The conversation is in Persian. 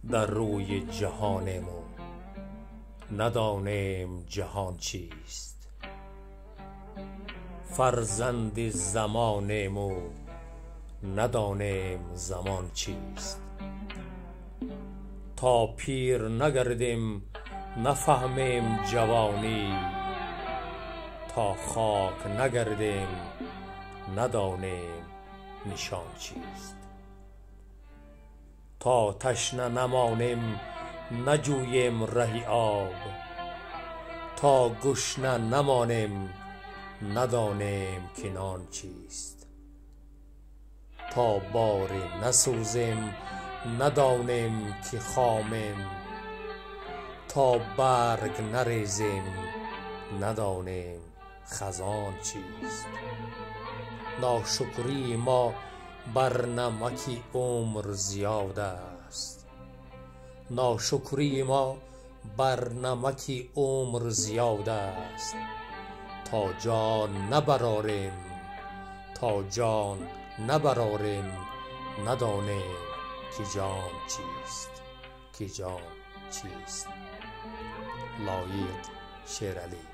در روی جهانیم و ندانیم جهان چیست. فرزند زمانیم و ندانیم زمان چیست. تا پیر نگردیم نفهمیم جوانی، تا خاک نگردیم ندانیم نشان چیست. تا تشنه نمانیم نجوییم ره آب، تا گشنه نمانیم ندانیم که نان چیست. تا باری نسوزیم ندانیم که خامیم، تا برگ نریزیم ندانیم خزان چیست. ناشکری ما بر نمک عمر زیاد است، ناشکری ما بر نمک عمر زیاد است. تا جان نبراریم، تا جان نبراریم ندانیم که جان چیست، که جان چیست. لایق شیر علی.